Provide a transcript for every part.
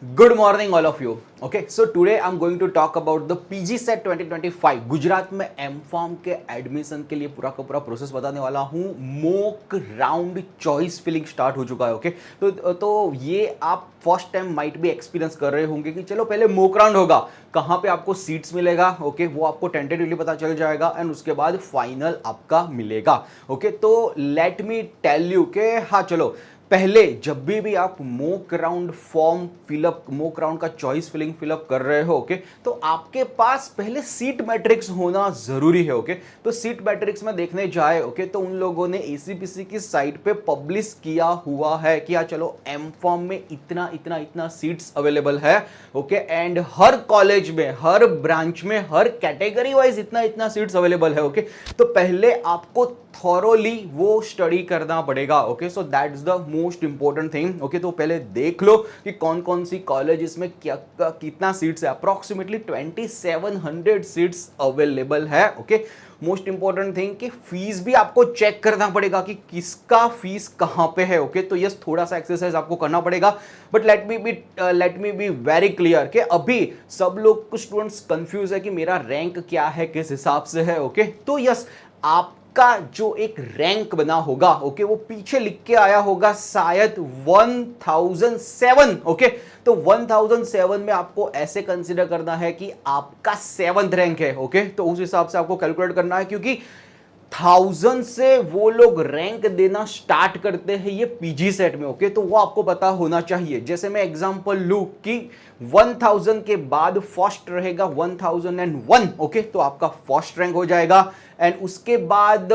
Good morning, all of you. Okay, so today I'm going to talk about the PG Set 2025. Gujarat में M pharm के admission के लिए पूरा का पूरा प्रोसेस बताने वाला हूँ. Mock round choice filling start हो चुका है. ओके, तो ये आप फर्स्ट टाइम माइट भी एक्सपीरियंस कर रहे होंगे कि चलो पहले मॉक राउंड होगा, कहाँ पे आपको सीट्स मिलेगा. ओके, वो आपको टेंटेटिवली पता चल जाएगा एंड उसके बाद फाइनल आपका मिलेगा. ओके, तो लेट मी टेल यू के हाँ चलो पहले जब भी आप mock round form fill up, mock round का चॉइस फिलिंग फिलअप कर रहे हो, ओके, तो आपके पास पहले सीट मैट्रिक्स होना जरूरी है. ओके, तो सीट मैट्रिक्स में देखने जाए, ओके, तो उन लोगों ने एसीपीसी की साइट पे पब्लिश किया हुआ है कि हाँ चलो एम फॉर्म में इतना इतना इतना सीट्स अवेलेबल है. ओके, एंड हर कॉलेज में, हर ब्रांच में, हर कैटेगरी वाइज इतना इतना सीट्स अवेलेबल है. ओके, तो पहले आपको थॉरोली वो स्टडी करना पड़ेगा. Okay, so that is the most important thing. Okay, तो पहले देख लो कि कौन कौन सी कॉलेजेस में क्या कितना सीट्स है. अप्रोक्सीमेटली 2700 सीट्स अवेलेबल है. ओके, मोस्ट इंपॉर्टेंट थिंग कि फीस भी आपको चेक करना पड़ेगा कि किसका फीस कहां पे है. ओके, तो यस थोड़ा सा एक्सरसाइज आपको करना पड़ेगा. But let me be very clear कि अभी सब लोग, कुछ स्टूडेंट्स कंफ्यूज है कि मेरा रैंक क्या है, किस हिसाब से है. ओके, तो यस आप का जो एक रैंक बना होगा, ओके, वो पीछे लिख के आया होगा शायद 1007. ओके, तो 1007 में आपको ऐसे कंसीडर करना है कि आपका 7th रैंक है. ओके, तो उस हिसाब से आपको कैलकुलेट करना है क्योंकि 1000 से वो लोग रैंक देना स्टार्ट करते हैं ये पीजी सेट में. ओके, तो वो आपको पता होना चाहिए. जैसे मैं एग्जांपल लूं कि 1000 के बाद फर्स्ट रहेगा 1001. ओके, तो आपका फर्स्ट रैंक हो जाएगा. एंड उसके बाद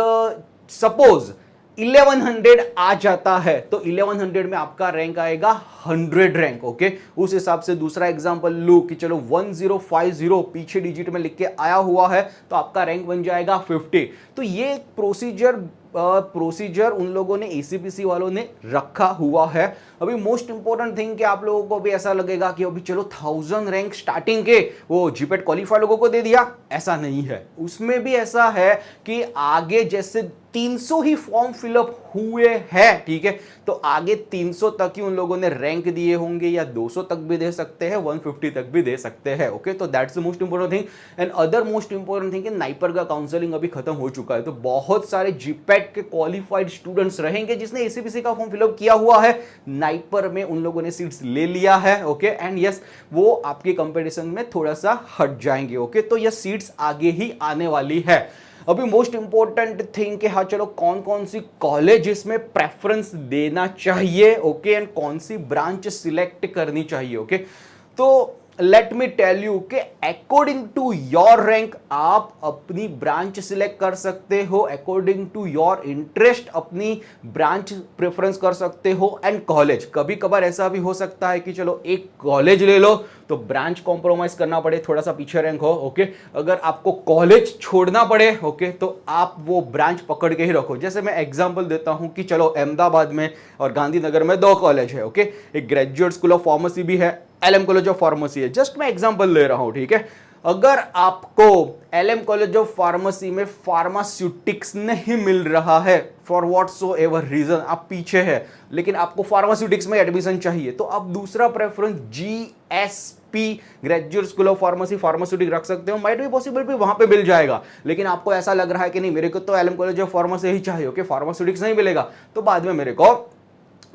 सपोज 1100 आ जाता है तो 1100 में आपका रैंक आएगा 100 रैंक. ओके, उस हिसाब से दूसरा एग्जांपल लो कि चलो 1050 पीछे डिजिट में लिख के आया हुआ है तो आपका रैंक बन जाएगा 50. तो ये प्रोसीजर उन लोगों ने, एसीपीसी वालों ने रखा हुआ है. अभी मोस्ट इंपॉर्टेंट थिंग कि आप लोगों को भी ऐसा लगेगा कि अभी चलो 1000 रैंक स्टार्टिंग के वो जीपेट क्वालिफाई लोगों को दे दिया, ऐसा नहीं है. उसमें भी ऐसा है कि आगे जैसे 300 ही फॉर्म फिलअप हुए हैं, ठीक है, तो आगे 300 तक ही उन लोगों ने रैंक दिए होंगे या 200 तक भी दे सकते हैं, 150 तक भी दे सकते हैं. ओके, तो that's the most important thing. And other most important thing कि नाइपर का काउंसलिंग अभी खत्म हो चुका है, तो बहुत सारे जीपैट के क्वालिफाइड स्टूडेंट्स रहेंगे जिसने एसीपीसी का फॉर्म फिलअप किया हुआ है. नाइपर में उन लोगों ने सीट्स ले लिया है. ओके, एंड यस वो आपके कंपटीशन में थोड़ा सा हट जाएंगे. ओके, तो यह सीट्स आगे ही आने वाली है. अभी मोस्ट इंपॉर्टेंट थिंग कि हाँ चलो कौन कौन सी कॉलेजेस में प्रेफरेंस देना चाहिए. ओके, एंड कौन सी ब्रांच सिलेक्ट करनी चाहिए. ओके, तो लेट मी टेल यू कि अकॉर्डिंग टू योर रैंक आप अपनी ब्रांच सिलेक्ट कर सकते हो. अकॉर्डिंग टू योर इंटरेस्ट अपनी ब्रांच प्रेफरेंस कर सकते हो. एंड कॉलेज, कभी कभार ऐसा भी हो सकता है कि चलो एक कॉलेज ले लो तो ब्रांच कॉम्प्रोमाइज करना पड़े, थोड़ा सा पीछे रैंक हो. ओके, अगर आपको कॉलेज छोड़ना पड़े, ओके, तो आप वो ब्रांच पकड़ के ही रखो. जैसे मैं एग्जांपल देता हूं कि चलो अहमदाबाद में और गांधीनगर में 2 कॉलेज है. ओके, एक ग्रेजुएट स्कूल ऑफ फार्मेसी भी है, एलएम कॉलेज ऑफ फार्मेसी है. जस्ट मैं एग्जांपल ले रहा हूं, ठीक है. अगर आपको एलएम कॉलेज ऑफ फार्मेसी में फार्मास्यूटिक्स नहीं मिल रहा है फॉर व्हाटसोएवर रीजन, आप पीछे है लेकिन आपको फार्मास्यूटिक्स में एडमिशन चाहिए, तो आप दूसरा preference GSP graduate school of pharmacy pharmaceutic रख सकते हो. माइट भी पॉसिबल भी वहां पे मिल जाएगा, लेकिन आपको ऐसा लग रहा है कि नहीं मेरे को तो एलएम कॉलेज ऑफ फार्मेसी ही चाहिए, ओके, फार्मास्यूटिक्स नहीं मिलेगा, तो बाद में मेरे को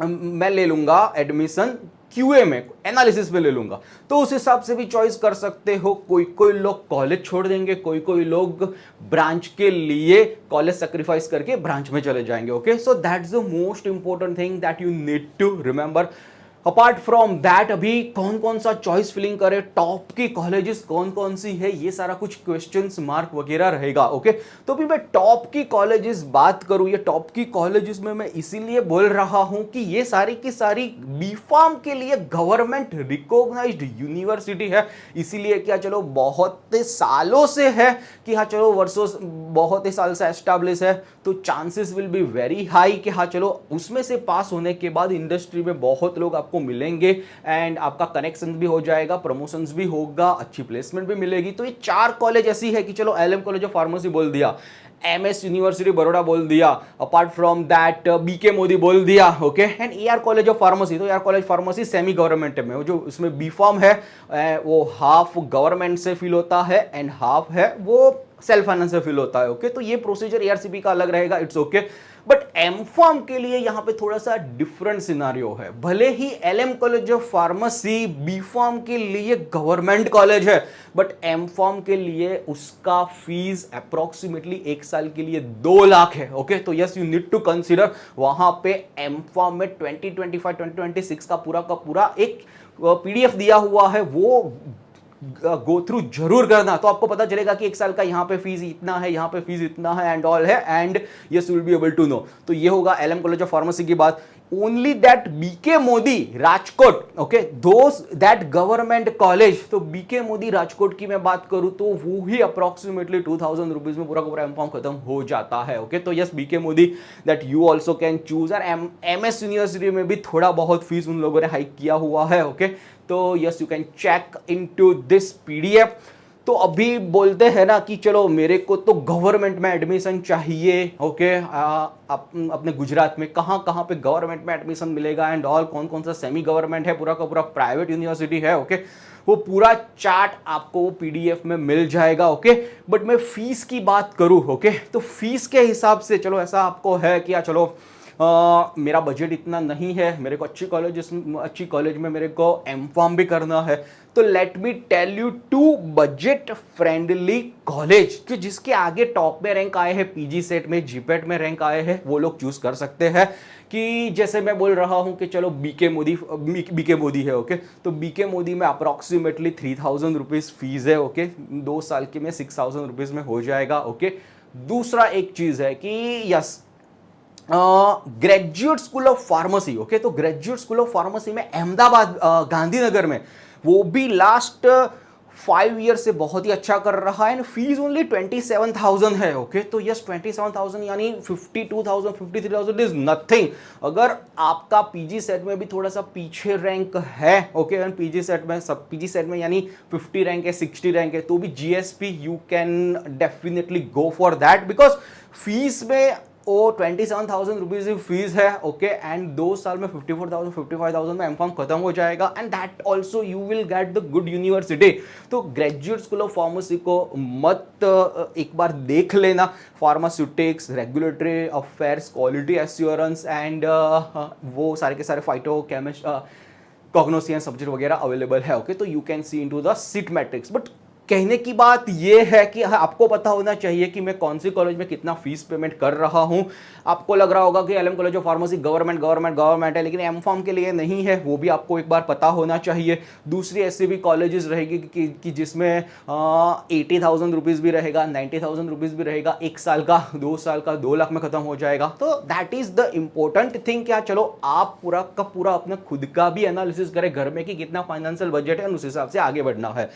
मैं ले लूंगा एडमिशन क्यूए में, एनालिसिस में ले लूंगा. तो उस हिसाब से भी चॉइस कर सकते हो. कोई कोई लोग कॉलेज छोड़ देंगे, कोई कोई लोग ब्रांच के लिए कॉलेज सैक्रिफाइस करके ब्रांच में चले जाएंगे. Okay, so that's the most important thing that you need to remember. Apart from that अभी कौन कौन सा चॉइस फिलिंग करे, टॉप की कॉलेजेस कौन कौन सी है, ये सारा कुछ क्वेश्चंस मार्क वगैरह रहेगा. ओके, तो भी मैं टॉप की कॉलेजेस बात करूं, ये टॉप की कॉलेजेस में मैं इसीलिए बोल रहा हूं कि ये सारी की सारी बीफार्म के लिए गवर्नमेंट रिकॉग्नाइज्ड यूनिवर्सिटी है. इसीलिए क्या चलो बहुत सालों से है कि हाँ चलो वर्षों, बहुत ही साल से एस्टैब्लिश है, तो chances will be very high कि हाँ चलो उसमें से पास होने के बाद इंडस्ट्री में बहुत लोग आपको मिलेंगे एंड आपका कनेक्शन भी हो जाएगा, प्रमोशंस भी होगा, अच्छी प्लेसमेंट भी मिलेगी। तो ये 4 कॉलेज ऐसी है कि चलो एलएम कॉलेज ऑफ फार्मेसी बोल दिया, एमएस यूनिवर्सिटी बड़ौदा बोल दिया, apart from that BK Modi बोल दिया, okay, and AR college of pharmacy. तो AR college pharmacy semi government में, वो जो उसमें बी फॉर्म है वो हाफ गवर्नमेंट से फिल होता है एंड हाफ है वो सेल्फ फाइनेंस से फिल होता है, ओके। तो ये प्रोसीजर एआरसीपी का अलग रहेगा, it's okay. But M pharm के लिए यहां पे थोड़ा सा डिफरेंट सिनारियो है। भले ही LM college of pharmacy B pharm के लिए गवर्नमेंट कॉलेज है, बट एम फॉर्म के लिए उसका फीस अप्रोक्सीमेटली 1 साल के लिए 2 लाख है, ओके। तो yes, you need to consider वहां पे एम फॉर्म में 2025-2026 का पूरा एक पीडीएफ दिया हुआ है, वो गो थ्रू जरूर करना। तो आपको पता चलेगा कि 1 साल का यहाँ पे फीस इतना है, यहाँ पे फीस इतना है एंड ऑल है, and yes you will be able to know. तो ये होगा एलएम कॉलेज ऑफ फार्मेसी की बात। Only that BK Modi Rajkot, okay, those that government college. तो बीके मोदी राजकोट की मैं बात करूं तो वो ही अप्रोक्सीमेटली 2000 रुपीज में पूरा का पूरा एम खत्म हो जाता है, ओके। तो yes, BK Modi that you also can choose. और एमएस यूनिवर्सिटी में भी थोड़ा बहुत फीस उन लोगों ने हाइक किया हुआ है, ओके। तो yes, you can check into this PDF. तो अभी बोलते हैं ना कि चलो मेरे को तो गवर्नमेंट में एडमिशन चाहिए, ओके। अपने गुजरात में कहाँ कहाँ पे गवर्नमेंट में एडमिशन मिलेगा एंड ऑल, कौन कौन सा सेमी गवर्नमेंट है, पूरा का पूरा प्राइवेट यूनिवर्सिटी है, ओके। वो पूरा चार्ट आपको पीडीएफ में मिल जाएगा, ओके। बट मैं फीस की बात करूँ, ओके, तो फीस के हिसाब से चलो ऐसा आपको है कि चलो मेरा बजट इतना नहीं है, मेरे को अच्छी कॉलेज में मेरे को एम फॉर्म भी करना है, तो let me tell you 2 budget friendly college कि जिसके आगे टॉप में रैंक आए हैं, पीजी सेट में, जीपेट में रैंक आए हैं, वो लोग चूज कर सकते हैं। कि जैसे मैं बोल रहा हूं कि चलो बीके मोदी है, ओके। तो बीके मोदी में अप्रोक्सीमेटली 3000 रुपीज फीस है, ओके। 2 साल के में 6000 रुपीज में हो जाएगा, ओके। दूसरा एक चीज है कि yes, graduate school of pharmacy, okay. तो ग्रेजुएट स्कूल ऑफ फार्मेसी में अहमदाबाद गांधीनगर में, वो भी लास्ट 5 ईयर से बहुत ही अच्छा कर रहा है एंड फीस ओनली 27,000 है, ओके। तो यस, 27,000 यानी 52,000 53,000 इज नथिंग। अगर आपका पीजी सेट में भी थोड़ा सा पीछे रैंक है, ओके, एंड पीजी सेट में यानी 50 रैंक है, 60 रैंक है, तो भी GSP you can definitely go for that, because fees में वो 27,000 रुपीज की फीस है, ओके। एंड 2 साल में 54,000 55,000 में एमफॉर्म खत्म हो जाएगा and that also you will get the good university. तो ग्रेजुएट स्कूल ऑफ फार्मेसी को मत एक बार देख लेना। Pharmaceutics, regulatory affairs, quality assurance and वो सारे के सारे फाइटो केमिस्ट कॉग्नोसियंस सब्जेक्ट वगैरह अवेलेबल है, ओके। तो you can see into the seat matrix. But कहने की बात यह है कि आपको पता होना चाहिए कि मैं कौन सी कॉलेज में कितना फीस पेमेंट कर रहा हूं। आपको लग रहा होगा कि LM college of pharmacy government है, लेकिन एम फॉर्म के लिए नहीं है, वो भी आपको एक बार पता होना चाहिए। दूसरी ऐसी भी कॉलेजेस रहेगी कि जिसमें 80,000 रुपीज भी रहेगा, 90,000 रुपीज भी रहेगा, 1 साल का, 2 साल का 2 लाख में खत्म हो जाएगा। तो that is the important thing. क्या चलो आप पूरा का पूरा अपना खुद का भी एनालिसिस करें घर में कि कितना फाइनेंशियल बजट है, उस हिसाब से आगे बढ़ना है।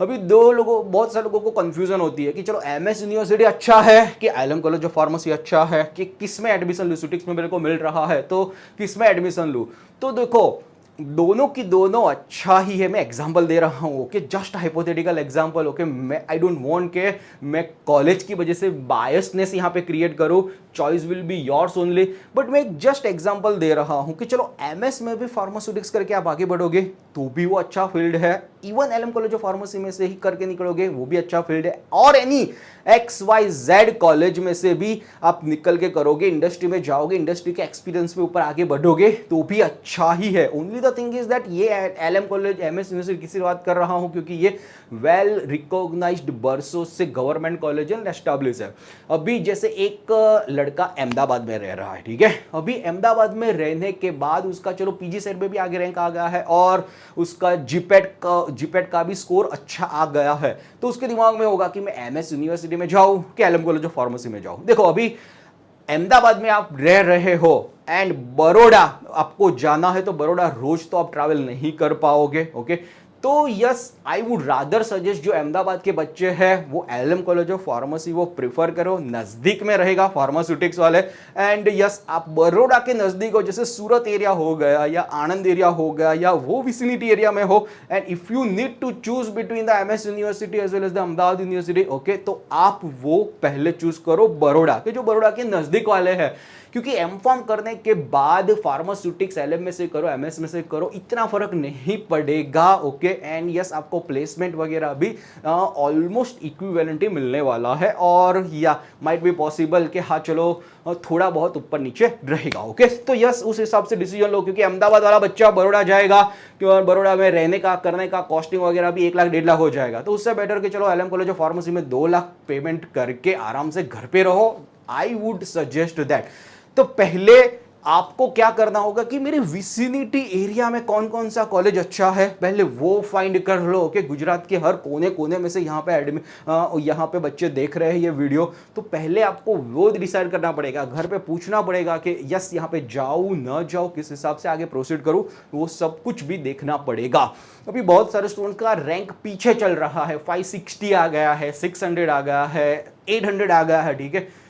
अभी बहुत सारे लोगों को कंफ्यूजन होती है कि चलो एमएस यूनिवर्सिटी अच्छा है कि एलएम कॉलेज ऑफ फार्मेसी अच्छा है, कि किस में एडमिशन लूं, सिटिक्स में मेरे को मिल रहा है तो किस में एडमिशन लूं। तो देखो, दोनों की दोनों अच्छा ही है। मैं एग्जांपल दे रहा हूं, okay, just hypothetical example, okay. मैं आई डोंट वांट के मैं कॉलेज की वजह से बायसनेस यहां पे क्रिएट करूं, choice will be yours only. But मैं एक जस्ट एग्जांपल दे रहा हूं कि चलो एमएस में भी फार्मास्यूटिक्स करके आप आगे बढ़ोगे तो भी वो अच्छा फील्ड है, even LM college of pharmacy में से ही करके निकलोगे वो भी अच्छा फील्ड है, और एनी XYZ कॉलेज में से भी आप निकल के करोगे, इंडस्ट्री में जाओगे, इंडस्ट्री के एक्सपीरियंस में ऊपर आगे बढ़ोगे तो भी अच्छा ही है। Only the thing is that ये एलएम कॉलेज एमएस यूनिवर्सिटी किसी बात कर रहा हूं क्योंकि ये वेल रिकॉग्नाइज्ड बरसों से गवर्नमेंट कॉलेज एंड एस्टैब्लिश है। अभी जैसे एक लड़का अहमदाबाद में रह रहा है, ठीक है, अभी अहमदाबाद में रहने के बाद उसका चलो पीजी सेट में भी आगे रैंक आ गया है और उसका जीपेट का भी स्कोर अच्छा आ गया है, तो उसके दिमाग में होगा कि मैं एमएस यूनिवर्सिटी में जाऊं कि एलएम कॉलेज ऑफ फार्मेसी में जाऊं। देखो, अभी अहमदाबाद में आप रह रहे हो एंड बड़ौदा आपको जाना है, तो बड़ौदा रोज तो आप ट्रैवल नहीं कर पाओगे, ओके। तो yes I would rather suggest जो अहमदाबाद के बच्चे हैं वो एलएम कॉलेज ऑफ फार्मेसी वो प्रिफर करो, नजदीक में रहेगा फार्मास्यूटिक्स वाले। एंड यस आप बड़ौदा के नजदीक हो, जैसे सूरत एरिया हो गया या आनंद एरिया हो गया या वो विसिनिटी एरिया में हो, and if you need to choose between the MS university as well as the Ahmedabad university, okay, तो आप वो पहले चूज करो बड़ौदा के, जो बड़ौदा के नजदीक वाले हैं। क्योंकि एमफॉर्म करने के बाद फार्मास्यूटिक्स एलएम में से करो एमएस में से करो, इतना फर्क नहीं पड़ेगा, ओके। एंड यस आपको प्लेसमेंट वगैरह भी ऑलमोस्ट इक्विवेलेंट ही मिलने वाला है, और या माइट बी पॉसिबल कि हाँ चलो थोड़ा बहुत ऊपर नीचे रहेगा, ओके। तो यस उस हिसाब से डिसीजन लो, क्योंकि अहमदाबाद वाला बच्चा बड़ौदा जाएगा, क्यों बड़ौदा में रहने का करने का कॉस्टिंग वगैरह भी 1 लाख 1.5 लाख हो जाएगा, तो उससे बेटर कि चलो एलएम कॉलेज ऑफ फार्मेसी में 2 लाख पेमेंट करके आराम से घर पे रहो। I would suggest that. तो पहले आपको क्या करना होगा कि मेरे विसिनिटी एरिया में कौन कौन सा कॉलेज अच्छा है, पहले वो फाइंड कर लो कि गुजरात के हर कोने कोने में से यहाँ पे बच्चे देख रहे हैं ये वीडियो, तो पहले आपको वो डिसाइड करना पड़ेगा, घर पे पूछना पड़ेगा कि यस यहाँ पे जाऊँ ना जाऊँ, किस हिसाब से आगे प्रोसीड करूँ, वो सब कुछ भी देखना पड़ेगा। अभी बहुत सारे स्टूडेंट का रैंक पीछे चल रहा है, 560 आ गया है, 600 आ गया है, 800 आ गया है, ठीक है।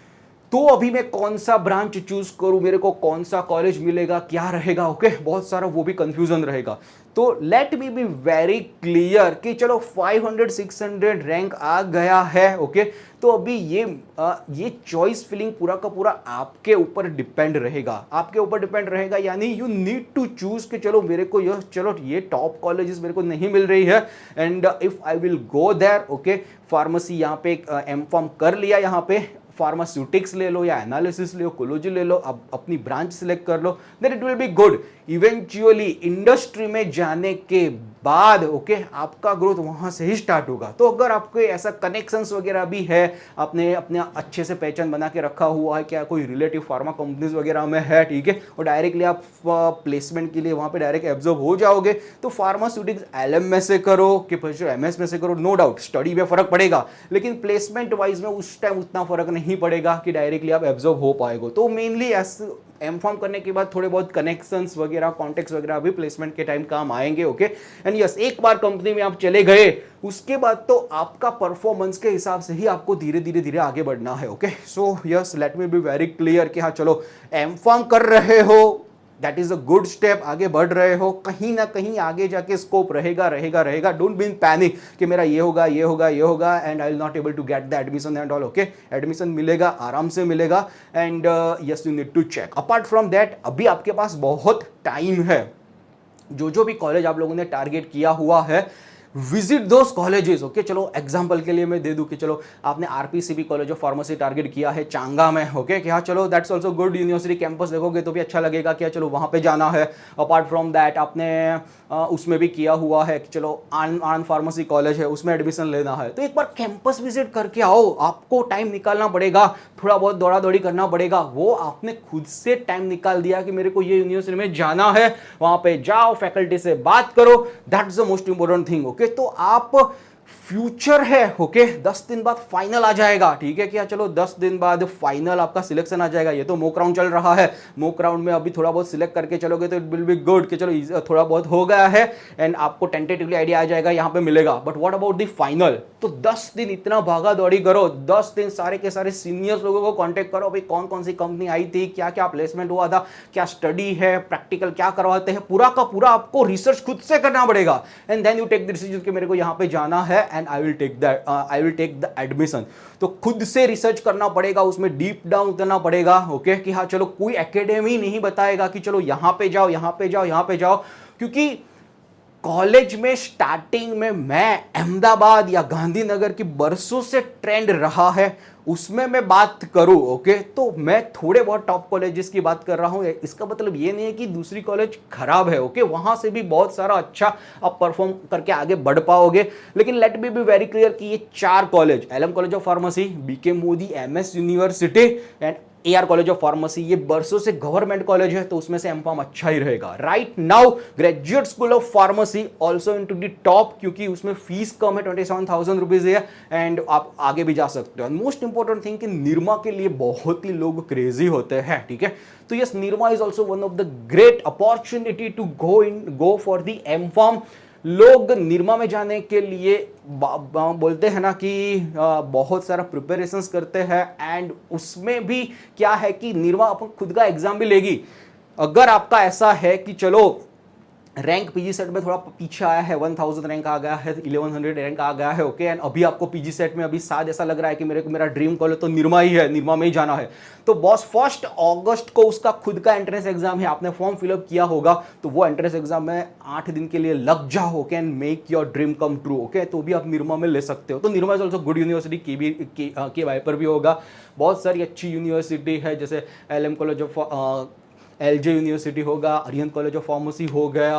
तो अभी मैं कौन सा ब्रांच चूज करूं, मेरे को कौन सा कॉलेज मिलेगा, क्या रहेगा, ओके, बहुत सारा वो भी कंफ्यूजन रहेगा। तो let me be very clear कि चलो 500 600 रैंक आ गया है, ओके। तो अभी ये चॉइस फिलिंग पूरा का पूरा आपके ऊपर डिपेंड रहेगा, आपके ऊपर डिपेंड रहेगा, यानी यू नीड टू चूज कि चलो मेरे को ये टॉप कॉलेजेस मेरे को नहीं मिल रही है, and if I will go there, okay, pharmacy यहाँ पे एमफॉर्म कर लिया, यहाँ पे फार्मास्यूटिक्स ले लो या एनालिसिस ले लो, कोलोजी ले लो, अब अपनी ब्रांच सिलेक्ट कर लो, then it will be good. Eventually industry में जाने के बाद, ओके, आपका ग्रोथ वहां से ही स्टार्ट होगा। तो अगर आपको ऐसा कनेक्शंस वगैरह भी है, आपने अपने अच्छे से पहचान बना के रखा हुआ है, क्या कोई रिलेटिव फार्मा कंपनीज वगैरह में है, ठीक है, और डायरेक्टली आप प्लेसमेंट के लिए वहां पे डायरेक्ट एब्जॉर्ब हो जाओगे, तो फार्मास्यूटिक्स एलएम में से करो कि फिर एमएस में से करो, नो डाउट स्टडी में फर्क पड़ेगा, लेकिन प्लेसमेंट वाइज में उस टाइम उतना फर्क नहीं पड़ेगा कि डायरेक्टली आप एब्जॉर्ब हो पाएगो। तो मेनली एमफॉर्म करने के बाद थोड़े बहुत कनेक्शंस वगैरह, कॉन्टेक्ट्स वगैरह भी प्लेसमेंट के टाइम काम आएंगे, ओके। एंड यस एक बार कंपनी में आप चले गए, उसके बाद तो आपका परफॉर्मेंस के हिसाब से ही आपको धीरे धीरे आगे बढ़ना है, okay. So yes let me be very clear कि हाँ चलो एमफॉर्म कर रहे हो, that is a good step, आगे बढ़ रहे हो, कहीं ना कहीं आगे जाके स्कोप रहेगा। डोंट बी इन पैनिक कि मेरा ये होगा and I will not able to get the admission and all, okay. Admission मिलेगा, आराम से मिलेगा, and yes you need to check. Apart from that अभी आपके पास बहुत टाइम है, जो भी कॉलेज आप लोगों ने टारगेट किया हुआ है, विजिट दोस कॉलेजेस, ओके। चलो एग्जांपल के लिए मैं दे दूं कि चलो आपने आरपीसीबी कॉलेज ऑफ फार्मेसी टारगेट किया है चांगा में, ओके, क्या चलो that's also good, university campus देखोगे तो भी अच्छा लगेगा, क्या चलो वहां पे जाना है। अपार्ट फ्रॉम दैट आपने उसमें भी किया हुआ है कि चलो आनंद फार्मेसी कॉलेज है, उसमें एडमिशन लेना है, तो एक बार कैंपस विजिट करके आओ, आपको टाइम निकालना पड़ेगा, थोड़ा बहुत दौड़ा दौड़ी करना पड़ेगा, वो आपने खुद से टाइम निकाल दिया कि मेरे को ये यूनिवर्सिटी में जाना है, वहां पे जाओ, फैकल्टी से बात करो, that's the most important thing, okay. तो आप फ्यूचर है, ओके, 10 दिन बाद फाइनल आ जाएगा, ठीक है, क्या चलो 10 दिन बाद फाइनल आपका सिलेक्शन आ जाएगा। ये तो मॉक राउंड चल रहा है, मॉक राउंड में अभी थोड़ा बहुत सिलेक्ट करके चलोगे तो इट विल बी गुड कि चलो थोड़ा बहुत हो गया है, एंड आपको टेंटेटिवली आइडिया आ जाएगा यहाँ पे मिलेगा। But what about the final? तो 10 दिन इतना भागा दौड़ी करो, 10 दिन सारे के सारे सीनियर्स लोगों को कॉन्टेक्ट करो, भाई कौन कौन सी कंपनी आई थी, क्या क्या प्लेसमेंट हुआ था, क्या स्टडी है, प्रैक्टिकल क्या करवाते हैं, पूरा का पूरा आपको रिसर्च खुद से करना पड़ेगा, and then you take the decision कि मेरे को यहाँ पे जाना है and I will take the admission. तो खुद से रिसर्च करना पड़ेगा, उसमें डीप डाउन उतरना पड़ेगा, ओके, कि हाँ चलो कोई एकेडमी नहीं बताएगा कि चलो यहाँ पे जाओ, क्योंकि कॉलेज में स्टार्टिंग में मैं अहमदाबाद या गांधीनगर की बरसों से ट्रेंड रहा है, उसमें मैं बात करूं, ओके, तो मैं थोड़े बहुत टॉप कॉलेजेस की बात कर रहा हूं, इसका मतलब ये नहीं है कि दूसरी कॉलेज खराब है, ओके, वहां से भी बहुत सारा अच्छा आप परफॉर्म करके आगे बढ़ पाओगे। लेकिन let me be very clear कि ये 4 college, LM college of pharmacy, BK Modi, MS university and AR college of pharmacy, ये बरसों से गवर्नमेंट कॉलेज है, तो उसमें से एमफॉर्म अच्छा ही रहेगा। Right now graduate school of pharmacy also into the top, क्योंकि उसमें फीस कम है, 27,000 रुपीज है, एंड आप आगे भी जा सकते हो। मोस्ट इंपॉर्टेंट थिंग कि निरमा के लिए बहुत ही लोग क्रेजी होते हैं, ठीक है। तो yes, Nirma is also one of the great opportunity to go for the M pharm. लोग निरमा में जाने के लिए बोलते हैं ना कि बहुत सारा प्रिपरेशंस करते हैं, एंड उसमें भी क्या है कि निरमा अपन खुद का एग्जाम भी लेगी। अगर आपका ऐसा है कि चलो रैंक पीजी सेट में थोड़ा पीछे आया है, 1000 रैंक आ गया है, 1100 रैंक आ गया है, ओके, एंड अभी आपको पीजी सेट में अभी शायद ऐसा लग रहा है कि मेरा ड्रीम कॉलेज तो निरमा ही है, निरमा में ही जाना है, तो बॉस 1 अगस्त को उसका खुद का एंट्रेंस एग्जाम है, आपने फॉर्म फिलअप किया होगा, तो वो एंट्रेंस एग्जाम में 8 दिन के लिए लग जाओ, okay, and make your dream come true, okay, तो भी आप निरमा में ले सकते हो। तो Nirma is also good university, के वाई पर भी होगा, बहुत सारी अच्छी यूनिवर्सिटी है, जैसे LM college of LJ university होगा, अरिहंत कॉलेज ऑफ फार्मेसी हो गया,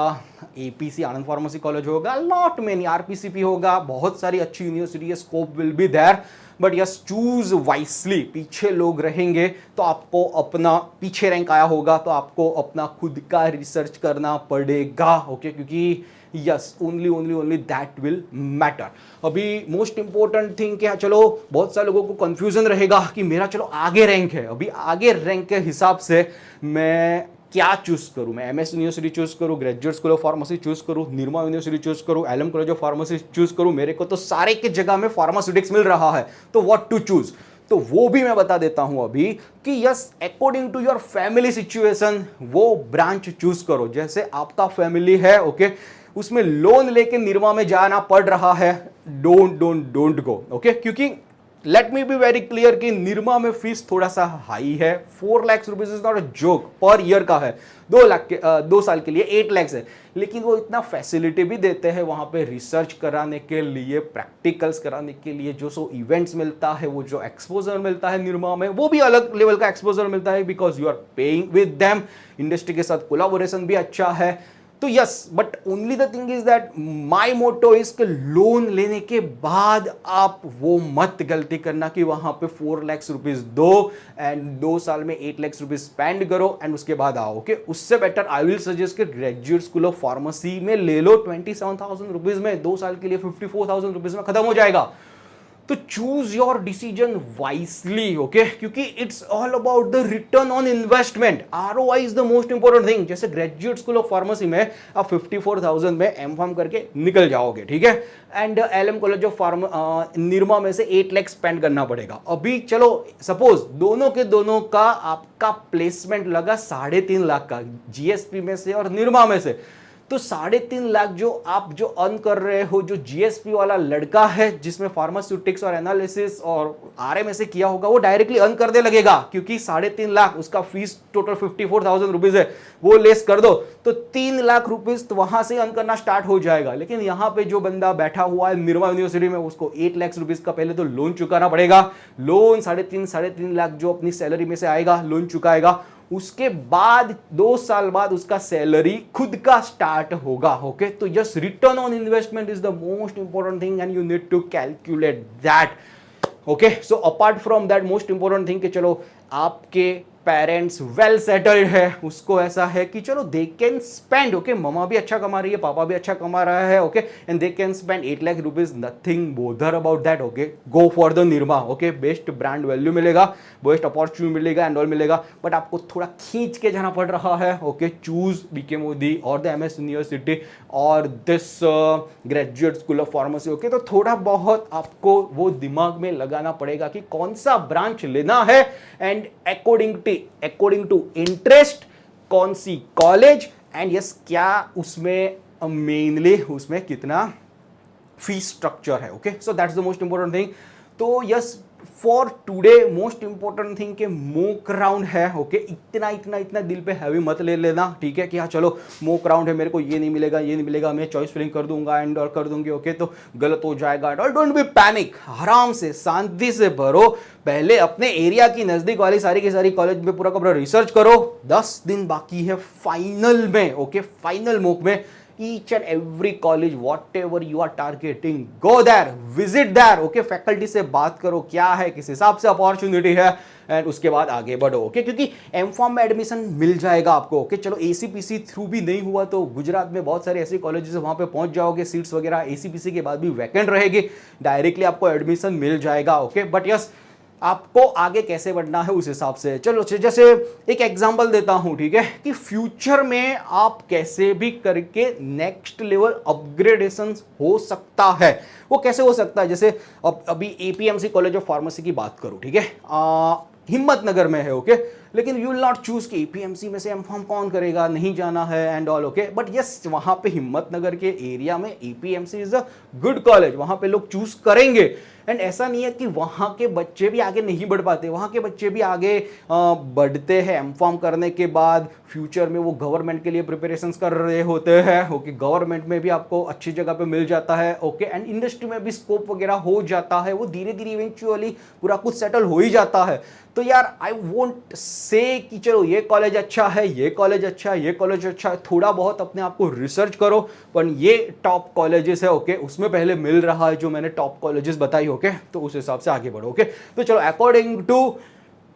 APC आनंद फार्मेसी कॉलेज होगा, लॉट मेनी, RPCP होगा, बहुत सारी अच्छी यूनिवर्सिटी है, scope will be there, but yes choose wisely. पीछे लोग रहेंगे तो आपको अपना, पीछे रैंक आया होगा तो आपको अपना खुद का रिसर्च करना पड़ेगा, ओके, क्योंकि yes only that will matter. अभी मोस्ट इंपॉर्टेंट थिंग क्या, चलो बहुत सारे लोगों को कंफ्यूजन रहेगा कि मेरा चलो आगे रैंक है, अभी आगे रैंक के हिसाब से मैं क्या चूज करूं, मैं MS यूनिवर्सिटी चूज करूं, graduate school of pharmacy choose करूं, निरमा यूनिवर्सिटी चूज करूं, LM college of pharmacy choose करूं, मेरे को तो सारे के जगह में फार्मास्यूटिक्स मिल रहा है, तो व्हाट टू चूज, तो वो भी मैं बता देता हूं अभी कि yes according to your family situation वो ब्रांच चूज करो। जैसे आपका फैमिली है, ओके, उसमें लोन लेके निरमा में जाना पड़ रहा है, डोंट गो, ओके, क्योंकि late me be very clear कि निरमा में फीस थोड़ा सा हाई है, 4 lakh rupees is not a joke, per year का है, 2 साल के लिए 8 लाख है, लेकिन वो इतना फैसिलिटी भी देते हैं वहां पे रिसर्च कराने के लिए, प्रैक्टिकल्स कराने के लिए, जो सो इवेंट्स मिलता है, वो जो एक्सपोजर मिलता है निरमा में, वो भी अलग लेवल का एक्सपोजर मिलता है, because you are paying with them, industry के साथ कोलाबोरेशन भी अच्छा है। तो yes, but only the thing is that my motto is कि लोन लेने के बाद आप वो मत गलती करना कि वहां पे 4 लाख रुपीज दो एंड 2 साल में 8 लाख रुपीज स्पेंड करो एंड उसके बाद आओ, ओके, उससे बेटर आई विल सजेस्ट कि ग्रेजुएट स्कूल ऑफ फार्मेसी में ले लो, 27,000 रुपीज में 2 साल के लिए 54,000 रुपीज में खत्म हो जाएगा। तो choose your decision wisely, okay, क्योंकि it's all about the return on investment, ROI is the most important thing. जैसे ग्रेजुएट स्कूल ऑफ फार्मेसी में आप 54,000 में M.Pharm करके निकल जाओगे, ठीक है, and LM college of Nirma में से 8 लाख स्पेंड करना पड़ेगा। अभी चलो सपोज दोनों के दोनों का आपका प्लेसमेंट लगा 3.5 लाख का, GSP में से और निरमा में से, तो 3.5 लाख जो आप जो अर्न कर रहे हो, जो GSP वाला लड़का है जिसमें फार्मास्यूटिक्स और एनालिसिस और RMS से किया होगा, वो डायरेक्टली अर्न कर दे लगेगा, क्योंकि 3.5 लाख उसका फीस टोटल 54,000 रुपीज है, वो लेस कर दो तो 3 लाख रुपीज तो वहां से अर्न करना स्टार्ट हो जाएगा। लेकिन यहाँ पे जो बंदा बैठा हुआ है निरमा यूनिवर्सिटी में, उसको 8 लाख रुपीज का पहले तो लोन चुकाना पड़ेगा, लोन 3.5 लाख जो अपनी सैलरी में से आएगा लोन चुकाएगा, उसके बाद 2 साल बाद उसका सैलरी खुद का स्टार्ट होगा, ओके। तो just return on investment is the most important thing and you need to calculate that, okay. So apart from that most important thing कि चलो आपके पेरेंट्स वेल सेटल्ड है, उसको ऐसा है कि चलो they can spend, okay, mama भी अच्छा कमा रही है, पापा भी अच्छा कमा रहा है, okay, and they can spend 8 lakh rupees, nothing bother about that, okay, go for the Nirma, okay, best brand value मिलेगा, बेस्ट अपॉर्चुनिटी मिलेगा एंड ऑल मिलेगा, बट आपको थोड़ा खींच के जाना पड़ रहा है, ओके, चूज BK मोदी और द MS यूनिवर्सिटी और this graduate school of pharmacy, okay. तो थोड़ा बहुत आपको वो दिमाग में लगाना पड़ेगा कि कौन सा ब्रांच लेना है एंड अकॉर्डिंग टू इंटरेस्ट कौन सी कॉलेज एंड यस क्या उसमें मेनली उसमें कितना फीस स्ट्रक्चर है, okay. So that's the most important thing. तो yes for today most important thing के मोक राउंड है, ओके, इतना दिल पे हैवी मत ले लेना, ठीक है, कि हाँ चलो मोक राउंड है, मेरे को ये नहीं मिलेगा, मैं चॉइस फिलिंग कर दूंगा एंड और कर दूंगी, ओके, तो गलत हो जाएगा and all. Don't be panic, आराम से शांति से भरो, पहले अपने एरिया की नजदीक वाली सारी की सारी कॉलेज में पूरा का पूरा रिसर्च करो, 10 दिन बाकी है फाइनल में, ओके, फाइनल मोक में each and every college whatever you are targeting go there, visit there, okay, faculty से बात करो क्या है, किस हिसाब से अपॉर्चुनिटी है एंड उसके बाद आगे बढ़ो, ओके, क्योंकि M.Pharm में एडमिशन मिल जाएगा आपको, ओके। चलो ACPC थ्रू भी नहीं हुआ तो गुजरात में बहुत सारे ऐसे कॉलेजेस वहां पे पहुंच जाओगे, सीट्स वगैरह ACPC के बाद भी वैकेंट रहेगी, डायरेक्टली आपको एडमिशन मिल जाएगा, ओके। बट यस आपको आगे कैसे बढ़ना है उस हिसाब से। चलो जैसे एक एग्जांपल देता हूं, ठीक है, कि फ्यूचर में आप कैसे भी करके नेक्स्ट लेवल अपग्रेडेशन हो सकता है। वो कैसे हो सकता है, जैसे अभी एपीएमसी कॉलेज ऑफ फार्मेसी की बात करूं, ठीक है, हिम्मत नगर में है, ओके, लेकिन यू विल नॉट चूज कि एपीएमसी में से एमफार्म कौन करेगा, नहीं जाना है and all, okay, but yes वहां पे हिम्मत नगर के एरिया में APMC is a good college, वहां पे लोग चूज करेंगे। एंड ऐसा नहीं है कि वहां के बच्चे भी आगे नहीं बढ़ पाते, वहां के बच्चे भी आगे बढ़ते हैं। एमफार्म करने के बाद फ्यूचर में वो गवर्नमेंट के लिए प्रिपरेशंस कर रहे होते हैं, ओके, गवर्नमेंट में भी आपको अच्छी जगह पे मिल जाता है, ओके, एंड इंडस्ट्री में भी स्कोप वगैरह हो जाता है, वो धीरे धीरे इवेंचुअली पूरा कुछ सेटल हो ही जाता है। तो यार आई वोंट से कि चलो ये कॉलेज अच्छा है, ये कॉलेज अच्छा है, ये कॉलेज अच्छा है, थोड़ा बहुत अपने आप को रिसर्च करो, पर ये टॉप कॉलेजेस है, ओके, उसमें पहले मिल रहा है जो मैंने टॉप कॉलेजेस बताई, ओके, तो उस हिसाब से आगे बढ़ो, ओके। तो चलो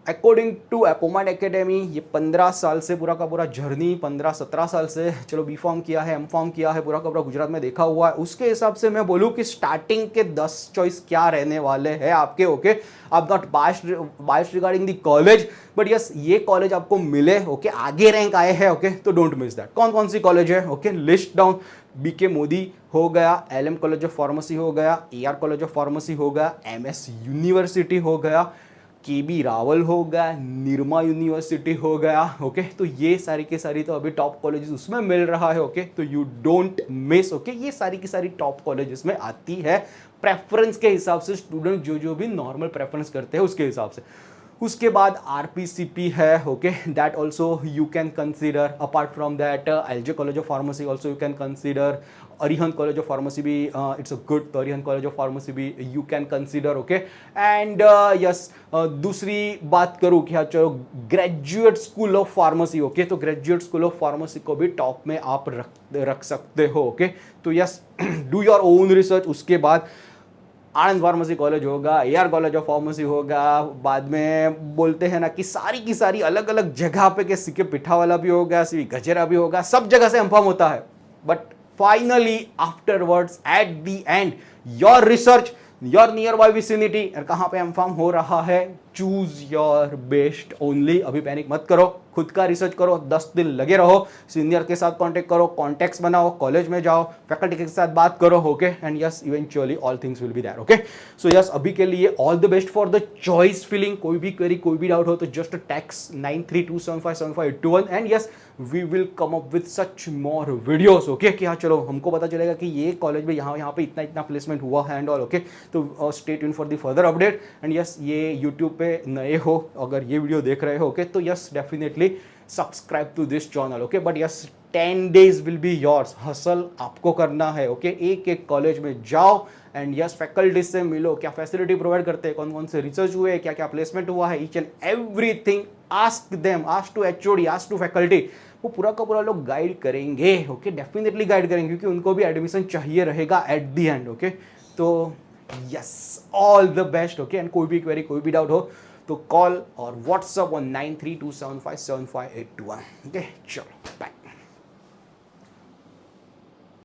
अकॉर्डिंग टू एपोमाइड एकेडमी, ये 15 साल से पूरा का पूरा जर्नी, 15-17 साल से चलो बी फॉर्म किया है, एम फॉर्म किया है, पूरा का पूरा गुजरात में देखा हुआ है, उसके हिसाब से मैं बोलूँ कि स्टार्टिंग के 10 चॉइस क्या रहने वाले हैं आपके, ओके। आप not biased regarding the college, but yes ये कॉलेज आपको मिले, ओके, आगे रैंक आए हैं, ओके, तो डोंट मिस दैट। कौन कौन सी कॉलेज है, okay, list down. BK Modi हो गया, एलएम कॉलेज ऑफ फार्मेसी हो गया, एआर कॉलेज ऑफ फार्मेसी हो गया, एमएस यूनिवर्सिटी हो गया, केबी रावल हो गया, निर्मा यूनिवर्सिटी हो गया, ओके। तो ये सारी की सारी तो अभी टॉप कॉलेजेस उसमें मिल रहा है, ओके, तो यू डोंट मिस, ओके, ये सारी की सारी टॉप कॉलेजेस में आती है प्रेफरेंस के हिसाब से, स्टूडेंट जो भी नॉर्मल प्रेफरेंस करते हैं उसके हिसाब से। उसके बाद आरपीसीपी है, okay, that also you can consider. Apart from that LJ college of pharmacy also you can consider. Arihant college of pharmacy भी इट्स अ गुड, तो अरिहंत कॉलेज ऑफ फार्मेसी भी you can consider, okay. And yes दूसरी बात करूँ क्या, चलो graduate school of pharmacy, okay, तो graduate school of pharmacy को भी टॉप में आप रख सकते हो, ओके। तो yes do your own research. उसके बाद आनंद फार्मेसी कॉलेज होगा, एआर कॉलेज ऑफ फार्मेसी होगा, बाद में बोलते हैं ना कि सारी की सारी अलग अलग जगह पे के सीके पिठावाला भी होगा, सी गजेरा भी होगा, सब जगह से एमफॉर्म होता है, but finally afterwards at the end your research, your near by vicinity, कहाँ पे एमफॉर्म हो रहा है, चूज योर बेस्ट ओनली। अभी पैनिक मत करो, खुद का रिसर्च करो, 10 दिन लगे रहो, सीनियर के साथ कांटेक्ट करो, कॉन्टेक्ट्स बनाओ, कॉलेज में जाओ, फैकल्टी के साथ बात करो, okay, and yes eventually all things will be there, okay. So yes अभी के लिए all the best for the choice filling. कोई भी क्वेरी, कोई भी डाउट हो तो just text 9327575821 and yes we will come up with such more videos, okay, कि हाँ चलो हमको पता चलेगा कि ये कॉलेज में यहाँ पे इतना प्लेसमेंट हुआ है एंड ऑल, ओके। तो stay tune for the further update and yes ये यूट्यूब पे नए हो, अगर ये वीडियो देख रहे हो, ओके, तो yes definitely subscribe to this channel, okay, but yes 10 days will be yours, hustle आपको करना है, ओके। एक एक कॉलेज में जाओ एंड यस फैकल्टी से मिलो, क्या फैसिलिटी प्रोवाइड करते हैं, कौन कौन से रिसर्च हुए, क्या क्या प्लेसमेंट हुआ है, each and everything ask them, ask to HOD, ask to faculty, वो पूरा का पूरा लोग गाइड करेंगे, ओके, डेफिनेटली गाइड करेंगे, क्योंकि उनको भी एडमिशन चाहिए रहेगा एट द एंड, ओके। तो yes all the best, okay, and कोई भी क्वेरी, कोई भी डाउट हो तो कॉल और व्हाट्सअप ऑन 9327575821, ओके। चलो बाय।